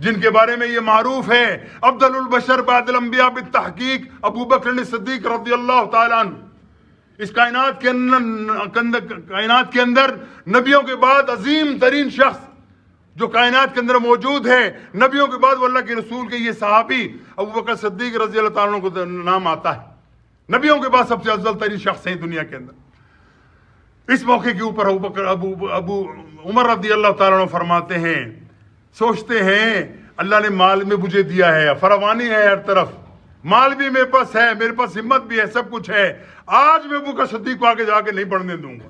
جن کے بارے میں یہ معروف ہے افضل البشر بعد الانبیاء بالتحقیق ابو بکر صدیق رضی اللہ تعالیٰ عنہ. اس کائنات کے اندر نبیوں کے بعد عظیم ترین شخص جو کائنات کے اندر موجود ہے، نبیوں کے بعد وہ اللہ کے رسول کے یہ صحابی ابو بکر صدیق رضی اللہ تعالیٰ عنہ کو نام آتا ہے. نبیوں کے بعد سب سے افضل ترین شخص ہیں دنیا کے اندر. اس موقع کے اوپر ابو عمر رضی اللہ تعالیٰ عنہ فرماتے ہیں، سوچتے ہیں اللہ نے مال میں مجھے دیا ہے، فراوانی ہے ہر طرف، مال بھی میرے پاس ہے، میرے پاس ہمت بھی ہے، سب کچھ ہے، آج میں ابو بکر صدیق کو آگے جا کے نہیں بڑھنے دوں گا.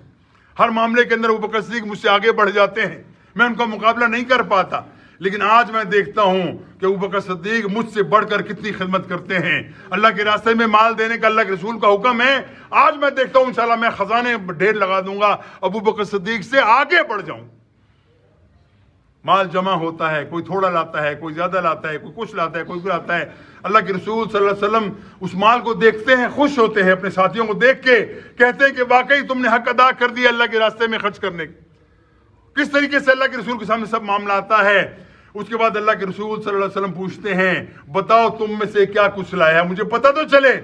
ہر معاملے کے اندر ابو بکر صدیق مجھ سے آگے بڑھ جاتے ہیں، میں ان کا مقابلہ نہیں کر پاتا، لیکن آج میں دیکھتا ہوں کہ ابو بکر صدیق مجھ سے بڑھ کر کتنی خدمت کرتے ہیں. اللہ کے راستے میں مال دینے کا اللہ کے رسول کا حکم ہے. آج میں دیکھتا ہوں انشاءاللہ میں خزانے ڈھیر لگا دوں گا، ابو بکر صدیق سے آگے بڑھ جاؤں. مال جمع ہوتا ہے، کوئی تھوڑا لاتا ہے، کوئی زیادہ لاتا ہے، کوئی کچھ لاتا ہے، کوئی لاتا ہے. اللہ کے رسول صلی اللہ علیہ وسلم اس مال کو دیکھتے ہیں، خوش ہوتے ہیں، اپنے ساتھیوں کو دیکھ کے کہتے ہیں کہ واقعی تم نے حق ادا کر دیا اللہ کے راستے میں خرچ کرنے کی. کس طریقے سے اللہ کے رسول کے سامنے سب معاملہ آتا ہے. اس کے بعد اللہ کے رسول صلی اللہ علیہ وسلم پوچھتے ہیں بتاؤ تم میں سے کیا کچھ لایا، مجھے پتہ تو چلے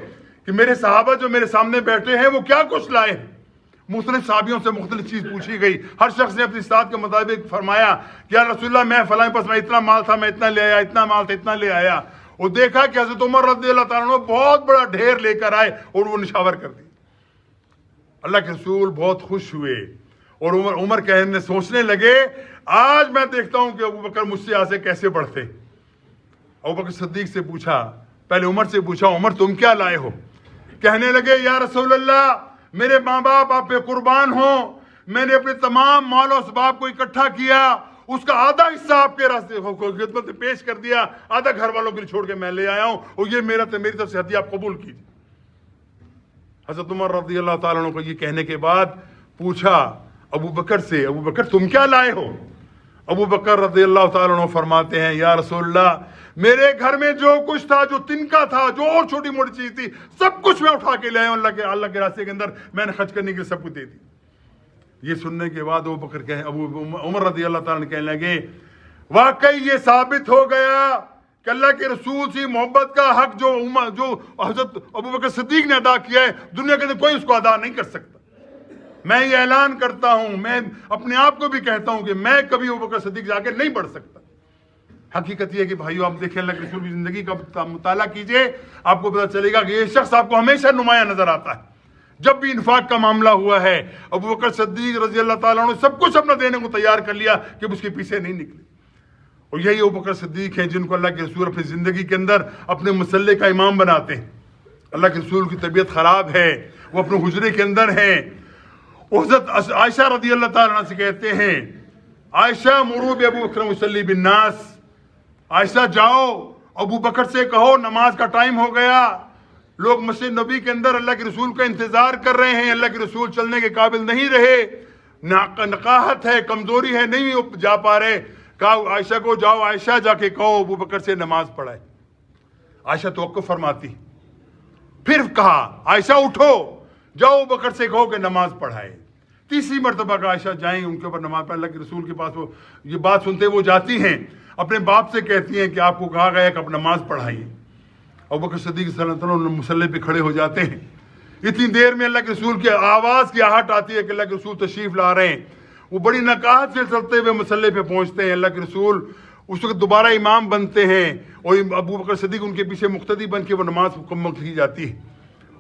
کہ میرے صحابہ جو میرے سامنے بیٹھے ہیں وہ کیا کچھ لائے ہیں. مختلف صحابیوں سے مختلف چیز پوچھی گئی، ہر شخص نے اپنی استطاعت کے مطابق فرمایا کہ یا رسول اللہ میں فلاں پاس میں اتنا مال تھا میں اتنا لے آیا، اتنا مال تھا اتنا لے آیا. وہ دیکھا کہ حضرت عمر رضی اللہ تعالیٰ عنہ بہت بڑا ڈھیر لے کر آئے اور وہ نشاور کر دی. اللہ کے رسول بہت خوش ہوئے اور عمر کہنے سوچنے لگے آج میں دیکھتا ہوں کہ ابو بکر مجھ سے آسے کیسے بڑھتے. ابو بکر صدیق سے پوچھا، پہلے عمر سے پوچھا عمر تم کیا لائے ہو؟ کہنے لگے یا رسول اللہ میرے ماں باپ آپ پہ قربان ہوں، میں نے اپنے تمام مال و اسباب کو اکٹھا کیا، اس کا آدھا حصہ آپ کے راستے خدمت میں پیش کر دیا، آدھا گھر والوں کے لیے چھوڑ کے میں لے آیا ہوں اور یہ میری طرف سے ہدیہ آپ قبول کیجیے. حضرت عمر رضی اللہ تعالیٰ عنہ کو یہ کہنے کے بعد پوچھا ابو بکر سے، ابو بکر تم کیا لائے ہو؟ ابو بکر رضی اللہ تعالیٰ عنہ فرماتے ہیں یا رسول اللہ میرے گھر میں جو کچھ تھا، جو تنکا تھا، جو اور چھوٹی موٹی چیز تھی، سب کچھ میں اٹھا کے لے آیا ہوں اللہ کے راستے کے اندر، میں نے خرچ کرنے کے لیے سب کچھ دے دی. یہ سننے کے بعد ابو عمر رضی اللہ تعالیٰ نے کہنے لگے واقعی یہ ثابت ہو گیا کہ اللہ کے رسول سے محبت کا حق جو حضرت ابو بکر صدیق نے ادا کیا ہے دنیا کے اندر کوئی اس کو ادا نہیں کر سکتا. میں یہ اعلان کرتا ہوں، میں اپنے آپ کو بھی کہتا ہوں کہ میں کبھی ابو بکر صدیق جا کے نہیں بڑھ سکتا. حقیقت یہ ہے کہ بھائیو آپ دیکھیں اللہ کے رسول کی زندگی کا مطالعہ کیجئے، آپ کو پتہ چلے گا کہ یہ شخص آپ کو ہمیشہ نمایاں نظر آتا ہے. جب بھی انفاق کا معاملہ ہوا ہے ابو بکر صدیق رضی اللہ تعالیٰ عنہ سب کچھ اپنا دینے کو تیار کر لیا کہ اس کے پیچھے نہیں نکلے. اور یہی ابو بکر صدیق ہیں جن کو اللہ کے رسول اپنی زندگی کے اندر اپنے مسلح کا امام بناتے ہیں. اللہ کے رسول کی طبیعت خراب ہے، وہ اپنے حجرے کے اندر ہیں. حضرت عائشہ رضی اللہ تعالیٰ عنہ سے کہتے ہیں عائشہ مرو ابو بکر مصلی بالناس، عائشہ جاؤ ابو بکر سے کہو نماز کا ٹائم ہو گیا، لوگ مسجد نبی کے اندر اللہ کے رسول کا انتظار کر رہے ہیں، اللہ کے رسول چلنے کے قابل نہیں رہے، نقاہت ہے، کمزوری ہے، نہیں جا پا رہے. کہا عائشہ کو جاؤ عائشہ جا کے کہو ابو بکر سے نماز پڑھائے. عائشہ توقف فرماتی، پھر کہا عائشہ اٹھو جاؤ ابو بکر سے کہو کہ نماز پڑھائے. تیسری مرتبہ کا عائشہ جائیں ان کے اوپر نماز پڑھ. اللہ کے رسول کے پاس وہ یہ بات سنتے وہ جاتی ہیں، اپنے باپ سے کہتی ہیں کہ آپ کو کہا گیا ہے کہ آپ نماز پڑھائیے. ابو بکر صدیق صلی اللہ علیہ وسلم مصلی پہ کھڑے ہو جاتے ہیں. اتنی دیر میں اللہ کے رسول کی آواز کی آہٹ آتی ہے کہ اللہ کے رسول تشریف لا رہے ہیں. وہ بڑی نقاہت سے چلتے ہوئے مصلی پہ پہنچتے ہیں. اللہ کے رسول اس وقت دوبارہ امام بنتے ہیں اور ابو بکر صدیق ان کے پیچھے مقتدی بن کے وہ نماز مکمل کی جاتی ہے.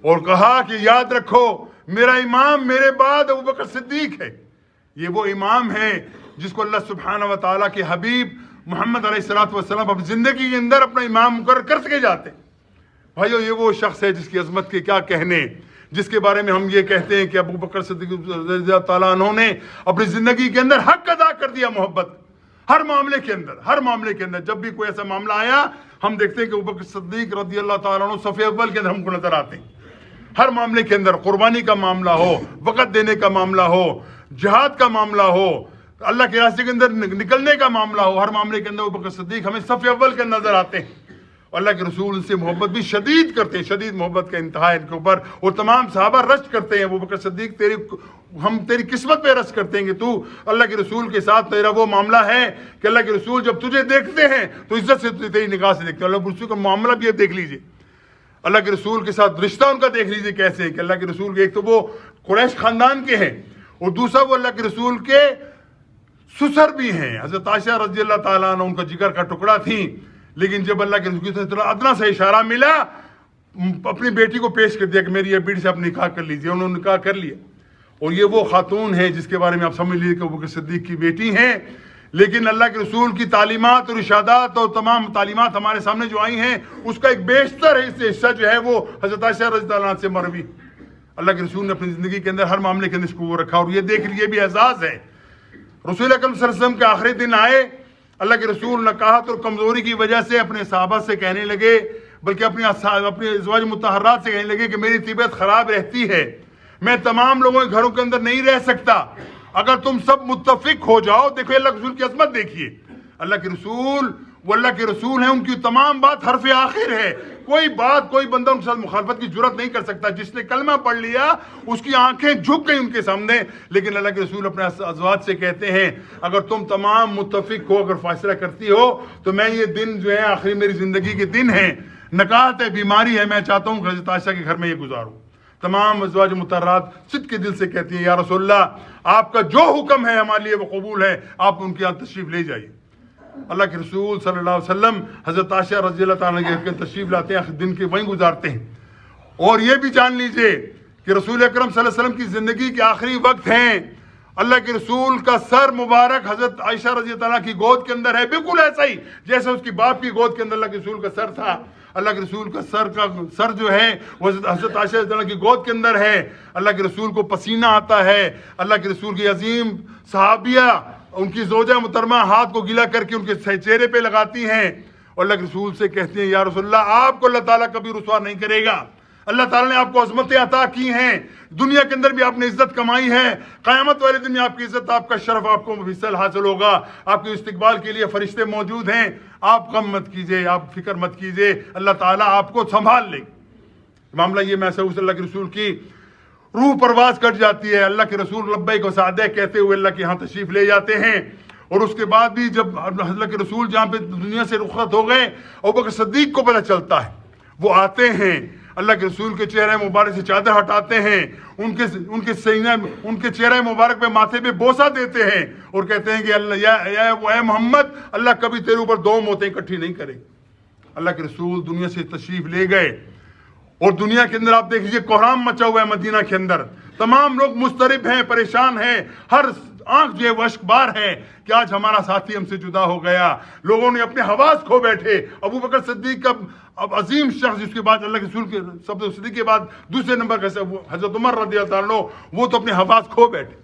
اور کہا کہ یاد رکھو میرا امام میرے بعد ابو بکر صدیق ہے. یہ وہ امام ہے جس کو اللہ سبحانہ و تعالیٰ کے حبیب محمد علیہ السلام اپنی زندگی کے اندر اپنا امام مقرر کر سکے جاتے. بھائیو یہ وہ شخص ہے جس کی عظمت کے کیا کہنے، جس کے بارے میں ہم یہ کہتے ہیں کہ ابو بکر صدیق رضی اللہ تعالیٰ عنہ نے اپنی زندگی کے اندر حق ادا کر دیا. محبت ہر معاملے کے اندر جب بھی کوئی ایسا معاملہ آیا ہم دیکھتے ہیں کہ ابو بکر صدیق رضی اللہ تعالیٰ عنہ صف اول کے اندر ہم کو نظر آتے ہیں. ہر معاملے کے اندر، قربانی کا معاملہ ہو، وقت دینے کا معاملہ ہو، جہاد کا معاملہ ہو، اللہ کے راستے کے اندر نکلنے کا معاملہ ہو، ہر معاملے کے اندر ابو بکر صدیق ہمیں صف اول کے نظر آتے ہیں. اللہ کے رسول ان سے محبت بھی شدید کرتے ہیں, شدید محبت کا انتہا ہے ان کے اوپر. اور تمام صحابہ رشک کرتے ہیں, ابو بکر صدیق ہم تیری قسمت پہ رشک کرتے ہیں کہ تو اللہ کے رسول کے ساتھ تیرا وہ معاملہ ہے کہ اللہ کے رسول جب تجھے دیکھتے ہیں تو عزت سے تیری نگاہ سے دیکھتے ہیں. اللہ کے رسول کا معاملہ بھی دیکھ لیجئے, اللہ کے رسول کے ساتھ رشتہ ان کا دیکھ لیجئے کیسے ہے کہ اللہ کے رسول کے ایک تو وہ قریش خاندان کے ہیں اور دوسرا وہ اللہ کے رسول کے سسر بھی ہیں. حضرت عائشہ رضی اللہ تعالیٰ عنہ ان کا جگر کا ٹکڑا تھیں, لیکن جب اللہ کے رسول سے ادنا سے اشارہ ملا اپنی بیٹی کو پیش کر دیا کہ میری یہ بیٹی سے آپ نکاح کر لیجئے. انہوں نے نکاح کر لیا. اور یہ وہ خاتون ہے جس کے بارے میں آپ سمجھ لیجیے کہ ابو بکر صدیق کی بیٹی ہیں, لیکن اللہ کے رسول کی تعلیمات اور ارشادات اور تمام تعلیمات ہمارے سامنے جو آئی ہیں اس کا ایک بیشتر حصہ جو ہے وہ حضرت عائشہ رضی اللہ عنہ سے مروی. اللہ کے رسول نے اپنی زندگی کے اندر ہر معاملے کے اندر اس کو وہ رکھا. اور یہ دیکھ لیے بھی اعزاز ہے, رسول اکرم صلی اللہ علیہ وسلم کے آخری دن آئے, اللہ کے رسول نقاہت اور کمزوری کی وجہ سے اپنے صحابہ سے کہنے لگے, بلکہ اپنے ازواج مطہرات سے کہنے لگے کہ میری طبیعت خراب رہتی ہے, میں تمام لوگوں کے گھروں کے اندر نہیں رہ سکتا, اگر تم سب متفق ہو جاؤ. دیکھو اللہ کے رسول کی عظمت دیکھیے, اللہ کے رسول وہ اللہ کے رسول ہیں, ان کی تمام بات حرف آخر ہے, کوئی بندہ ان کے ساتھ مخالفت کی جرات نہیں کر سکتا. جس نے کلمہ پڑھ لیا اس کی آنکھیں جھک گئی ان کے سامنے. لیکن اللہ کے رسول اپنے ازواج سے کہتے ہیں اگر تم تمام متفق ہو, اگر فیصلہ کرتی ہو تو میں یہ دن جو ہے آخری میری زندگی کے دن ہیں, نکاحت ہے, بیماری ہے, میں چاہتا ہوں کہ حضرت عائشہ کے گھر میں یہ گزاروں. تمام ازواج مطہرات صدق کے دل سے کہتی ہیں یا رسول اللہ آپ کا جو حکم ہے ہمارے لیے وہ قبول ہے, آپ ان کے یہاں تشریف لے جائیے. اللہ کے رسول صلی اللہ علیہ وسلم حضرت عائشہ رضی اللہ تعالیٰ کے تشریف لاتے ہیں, دن کے وہیں گزارتے ہیں. اور یہ بھی جان لیجئے کہ رسول اکرم صلی اللہ علیہ وسلم کی زندگی کے آخری وقت ہیں, اللہ کے رسول کا سر مبارک حضرت عائشہ رضی اللہ تعالیٰ کی گود کے اندر ہے, بالکل ایسا ہی جیسے اس کی باپ کی گود کے اندر اللہ کے رسول کا سر تھا. اللہ کے رسول کا سر جو ہے وہ حضرت عائشہ رضی اللہ کی گود کے اندر ہے. اللہ کے رسول کو پسینہ آتا ہے. اللہ کے رسول کی عظیم صحابیہ ان کی زوجہ محترمہ ہاتھ کو گیلا کر کے ان کے چہرے پہ لگاتی ہیں اور اللہ کے رسول سے کہتی ہیں یا رسول اللہ آپ کو اللہ تعالیٰ کبھی رسوا نہیں کرے گا, اللہ تعالیٰ نے آپ کو عظمتیں عطا کی ہیں, دنیا کے اندر بھی آپ نے عزت کمائی ہے, قیامت والے دن میں آپ کی عزت, آپ کا شرف آپ کو حصہ حاصل ہوگا, آپ کے استقبال کے لیے فرشتے موجود ہیں, آپ غم مت کیجئے, آپ فکر مت کیجئے, اللہ تعالیٰ آپ کو سنبھال لے. معاملہ یہ محسوس اللہ کے رسول کی روح پرواز کٹ جاتی ہے. اللہ کے رسول لبیک و سعدیک کہتے ہوئے اللہ کے یہاں تشریف لے جاتے ہیں. اور اس کے بعد بھی جب اللہ کے رسول جہاں پہ دنیا سے رخصت ہو گئے, ابو بکر صدیق کو پتہ چلتا ہے, وہ آتے ہیں اللہ کے رسول کے چہرے مبارک سے چادر ہٹاتے ہیں, ان کے سینے ان کے چہرے مبارک پہ ماتھے پہ بوسہ دیتے ہیں اور کہتے ہیں کہ اللہ اے محمد اللہ کبھی تیرے اوپر دو موتیں اکٹھی نہیں کرے. اللہ کے رسول دنیا سے تشریف لے گئے اور دنیا کے اندر آپ دیکھ لیجیے کوہرام مچا ہوا ہے مدینہ کے اندر, تمام لوگ مضطرب ہیں, پریشان ہیں, ہر آنکھ جو ہے وہ اشک بار ہے کہ آج ہمارا ساتھی ہم سے جدا ہو گیا. لوگوں نے اپنے حواس کھو بیٹھے. ابو بکر صدیق کا اب عظیم شخص, جس کے بعد اللہ کے رسول کے سب سے صدیق کے بعد دوسرے نمبر کا حضرت عمر رضی اللہ عنہ, وہ تو اپنے حواس کھو بیٹھے.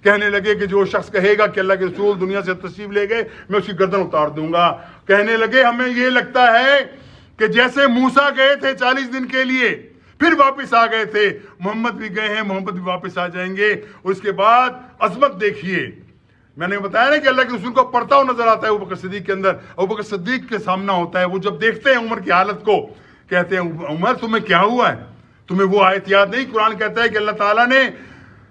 کہنے لگے کہ جو شخص کہے گا کہ اللہ کے رسول دنیا سے تشریف لے گئے میں اس کی گردن اتار دوں گا. کہنے لگے ہمیں یہ لگتا ہے کہ جیسے موسیٰ گئے تھے 40 دن کے لیے پھر واپس آ گئے تھے, محمد بھی گئے ہیں, محمد بھی واپس آ جائیں گے. اس کے بعد عظمت دیکھیے, میں نے بتایا نا کہ اللہ کے رسول کو پڑھتا ہوا نظر آتا ہے ابو بکر صدیق کے اندر. ابو بکر صدیق کے سامنا ہوتا ہے, وہ جب دیکھتے ہیں عمر کی حالت کو کہتے ہیں عمر تمہیں کیا ہوا ہے, تمہیں وہ آیت یاد نہیں؟ قرآن کہتا ہے کہ اللہ تعالیٰ نے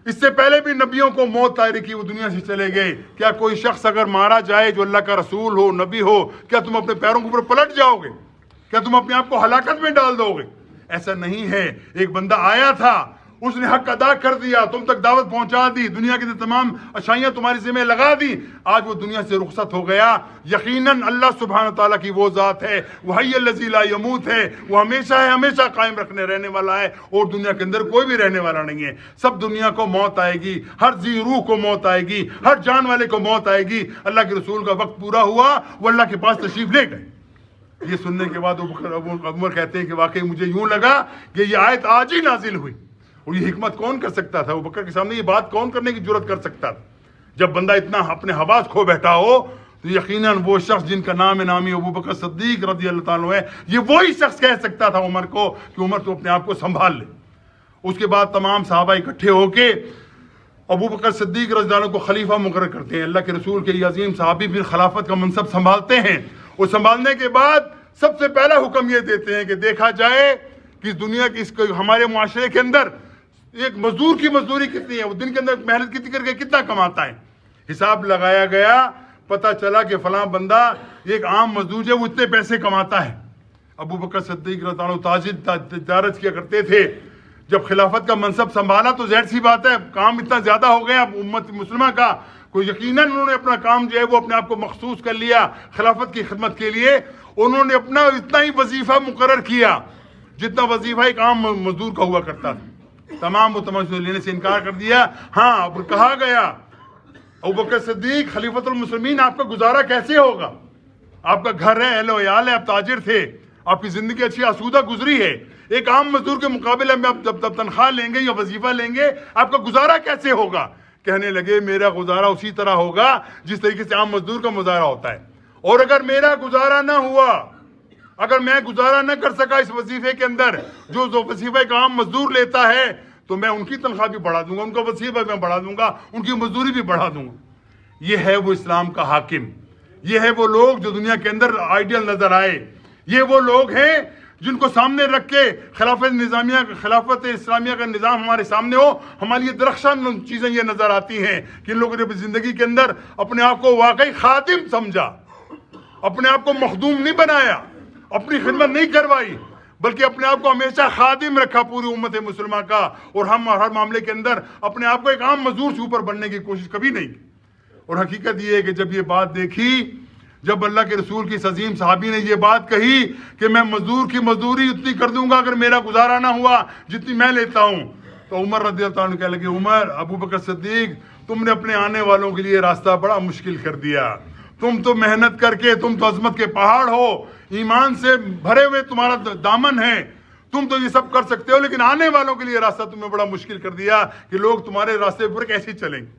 اس سے پہلے بھی نبیوں کو موت طائر کی, وہ دنیا سے چلے گئے. کیا کوئی شخص اگر مارا جائے جو اللہ کا رسول ہو, نبی ہو, کیا تم اپنے پیروں کے اوپر پلٹ جاؤ گے؟ کیا تم اپنے آپ کو ہلاکت میں ڈال دو گے؟ ایسا نہیں ہے. ایک بندہ آیا تھا, اس نے حق ادا کر دیا, تم تک دعوت پہنچا دی, دنیا کے تمام اچھائیاں تمہاری ذمہ لگا دی, آج وہ دنیا سے رخصت ہو گیا. یقیناً اللہ سبحانہ تعالیٰ کی وہ ذات ہے, وہی الذی لا یموت ہے, وہ ہمیشہ ہے, ہمیشہ قائم رہنے والا ہے, اور دنیا کے اندر کوئی بھی رہنے والا نہیں ہے. سب دنیا کو موت آئے گی, ہر ذی روح کو موت آئے گی, ہر جان والے کو موت آئے گی. اللہ کے رسول کا وقت پورا ہوا, وہ اللہ کے پاس تشریف لے گئے. یہ سننے کے بعد عمر کہتے ہیں کہ واقعی مجھے یوں لگا کہ یہ آیت آج ہی نازل ہوئی. اور یہ حکمت کون کر سکتا تھا؟ ابو بکر کے سامنے یہ بات کون کرنے کی جرت کر سکتا تھا؟ جب بندہ اتنا اپنے حواس کھو بیٹھا ہو تو یقیناً وہ شخص جن کا نام نامی ابو بکر صدیق رضی اللہ تعالیٰ ہے, یہ وہی شخص کہہ سکتا تھا عمر کو کہ عمر تو اپنے آپ کو سنبھال لے. اس کے بعد تمام صحابہ اکٹھے ہو کے ابو بکر صدیق رضی اللہ عنہ کو خلیفہ مقرر کرتے ہیں. اللہ کے رسول کے یہ عظیم صحابی پھر خلافت کا منصب سنبھالتے ہیں, اور سنبھالنے کے بعد سب سے پہلا حکم یہ دیتے ہیں کہ دیکھا جائے کہ اس دنیا کی ہمارے معاشرے کے اندر ایک مزدور کی مزدوری کتنی ہے، وہ دن کے اندر محنت کتنی کر کے کتنا کماتا ہے. حساب لگایا گیا، پتہ چلا کہ فلاں بندہ ایک عام مزدور ہے وہ اتنے پیسے کماتا ہے. ابو بکر صدیق رضی اللہ عنہ تجارت کیا کرتے تھے. جب خلافت کا منصب سنبھالا تو ظاہر سی بات ہے کام اتنا زیادہ ہو گیا امت مسلمہ کا، کوئی یقیناً انہوں نے اپنا کام جو ہے وہ اپنے آپ کو مخصوص کر لیا خلافت کی خدمت کے لیے. انہوں نے اپنا اتنا ہی وظیفہ مقرر کیا جتنا وظیفہ ایک عام مزدور کا ہوا کرتا تھا. تمام لینے سے انکار کر دیا. ہاں اب کہا گیا ابو بکر صدیق خلیفۃ المسلمین آپ کا گزارا کیسے ہوگا؟ آپ کا گھر ہے، اہل و عیال ہے، آپ تاجر تھے، آپ کی زندگی اچھی آسودہ گزری ہے. ایک عام مزدور کے مقابلے میں آپ جب تنخواہ لیں گے یا وظیفہ لیں گے آپ کا گزارا کیسے ہوگا؟ کہنے لگے میرا گزارا اسی طرح ہوگا جس طریقے سے عام مزدور کا گزارا ہوتا ہے. اور اگر میرا گزارا نہ ہوا، اگر میں گزارا نہ کر سکا اس وظیفے کے اندر جو وظیفہ ایک عام مزدور لیتا ہے تو میں ان کی تنخواہ بھی بڑھا دوں گا، ان کا وظیفہ میں بڑھا دوں گا، ان کی مزدوری بھی بڑھا دوں گا. یہ ہے وہ اسلام کا حاکم، یہ ہے وہ لوگ جو دنیا کے اندر آئیڈیل نظر آئے. یہ وہ لوگ ہیں جن کو سامنے رکھ کے خلافت اسلامیہ کا نظام ہمارے سامنے ہو. ہماری یہ درخشان چیزیں یہ نظر آتی ہیں کہ ان لوگوں نے اپنی زندگی کے اندر اپنے آپ کو واقعی خادم سمجھا، اپنے آپ کو مخدوم نہیں بنایا، اپنی خدمت نہیں کروائی، بلکہ اپنے آپ کو ہمیشہ خادم رکھا پوری امت مسلمہ کا. اور ہم ہر معاملے کے اندر اپنے آپ کو ایک عام مزدور سے اوپر بننے کی کوشش کبھی نہیں کی. اور حقیقت یہ ہے کہ جب یہ بات دیکھی، جب اللہ کے رسول کی اس عظیم صحابی نے یہ بات کہی کہ میں مزدور کی مزدوری اتنی کر دوں گا اگر میرا گزارا نہ ہوا جتنی میں لیتا ہوں، تو عمر رضی اللہ عنہ کہنے لگے عمر، ابو بکر صدیق تم نے اپنے آنے والوں کے لیے راستہ بڑا مشکل کر دیا. تم تو محنت کر کے، تم تو عظمت کے پہاڑ ہو، ایمان سے بھرے ہوئے تمہارا دامن ہے، تم تو یہ سب کر سکتے ہو، لیکن آنے والوں کے لیے راستہ تم نے بڑا مشکل کر دیا کہ لوگ تمہارے راستے پر کیسے چلیں گے،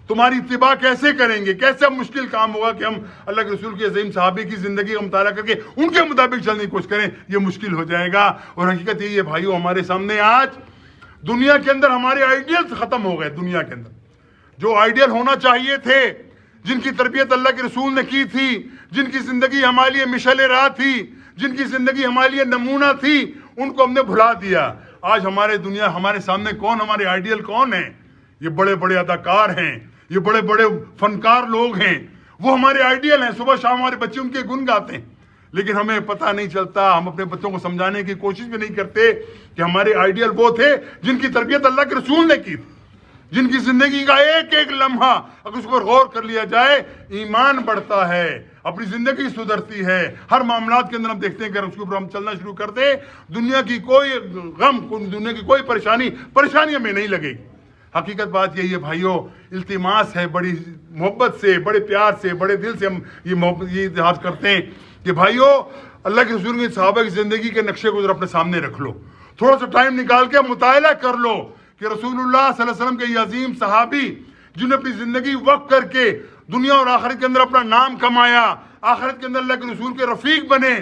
تمہاری اتباع کیسے کریں گے، کیسے مشکل کام ہوگا کہ ہم اللہ کے رسول کے عظیم صحابی کی زندگی کا مطالعہ کر کے ان کے مطابق چلنے کی کوشش کریں، یہ مشکل ہو جائے گا. اور حقیقت یہی ہے بھائیو، ہمارے سامنے آج دنیا کے اندر ہمارے آئیڈیل ختم ہو گئے. دنیا کے اندر جو آئیڈیل ہونا چاہیے تھے، جن کی تربیت اللہ کے رسول نے کی تھی، جن کی زندگی ہمارے لیے مشعل راہ تھی، جن کی زندگی ہمارے لیے نمونہ تھی، ان کو ہم نے بھلا دیا. آج ہمارے سامنے کون ہمارے آئیڈیل کون ہیں؟ یہ بڑے بڑے اداکار ہیں، یہ بڑے بڑے فنکار لوگ ہیں، وہ ہمارے آئیڈیل ہیں. صبح شام ہمارے بچے ان کے گن گاتے ہیں، لیکن ہمیں پتہ نہیں چلتا، ہم اپنے بچوں کو سمجھانے کی کوشش بھی نہیں کرتے کہ ہمارے آئیڈیل وہ تھے جن کی تربیت اللہ کے رسول نے کی تھی، جن کی زندگی کا ایک ایک لمحہ اگر اس پر غور کر لیا جائے ایمان بڑھتا ہے، اپنی زندگی سدھرتی ہے. ہر معاملات کے اندر ہم دیکھتے ہیں کہ اس کے اوپر ہم چلنا شروع کر دیں، دنیا کی کوئی غم، دنیا کی کوئی پریشانی ہمیں نہیں لگے گی. حقیقت بات یہی ہے بھائیو، التماس ہے، بڑی محبت سے، بڑے پیار سے، بڑے دل سے ہم یہ اظہار کرتے ہیں کہ بھائیو اللہ کے رسول کی صحابہ کی زندگی کے نقشے کو ذرا اپنے سامنے رکھ لو، تھوڑا سا ٹائم نکال کے مطالعہ کر لو کہ رسول اللہ صلی اللہ علیہ وسلم کے یہ عظیم صحابی جنہوں نے اپنی زندگی وقف کر کے دنیا اور آخرت کے اندر اپنا نام کمایا، آخرت کے اندر اللہ کے رسول کے رفیق بنے،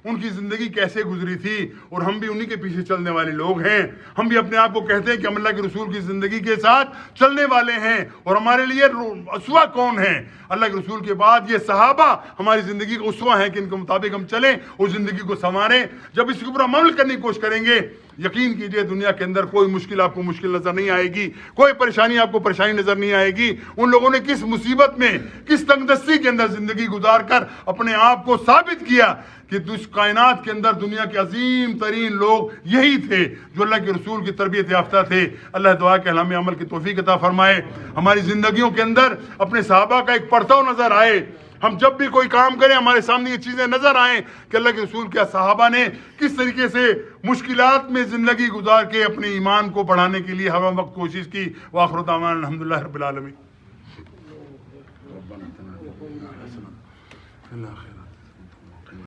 ان کی زندگی کیسے گزری تھی. اور ہم بھی انہی کے پیچھے چلنے والے لوگ ہیں. ہم بھی اپنے آپ کو کہتے ہیں کہ ہم اللہ کے رسول کی زندگی کے ساتھ چلنے والے ہیں. اور ہمارے لیے اسوہ کون ہیں؟ اللہ کے رسول کے بعد یہ صحابہ ہماری زندگی کا اسوہ ہیں کہ ان کے مطابق ہم چلیں اور زندگی کو سنواریں. جب اس کے اوپر ہم عمل کرنے کی کوشش کریں گے، یقین کیجئے دنیا کے اندر کوئی مشکل آپ کو مشکل نظر نہیں آئے گی، کوئی پریشانی آپ کو پریشانی نظر نہیں آئے گی. ان لوگوں نے کس مصیبت میں، کس تنگدستی کے اندر زندگی گزار کر اپنے آپ کو ثابت کیا کہ اس کائنات کے اندر دنیا کے عظیم ترین لوگ یہی تھے جو اللہ کے رسول کی تربیت یافتہ تھے. اللہ دعا کہ ہمیں عمل کی توفیق عطا فرمائے، ہماری زندگیوں کے اندر اپنے صحابہ کا ایک پرتو نظر آئے. ہم جب بھی کوئی کام کریں ہمارے سامنے یہ چیزیں نظر آئیں کہ اللہ کے رسول کے صحابہ نے کس طریقے سے مشکلات میں زندگی گزار کے اپنے ایمان کو بڑھانے کے لیے ہر وقت کوشش کی. وآخر دعوانا الحمدللہ رب العالمین.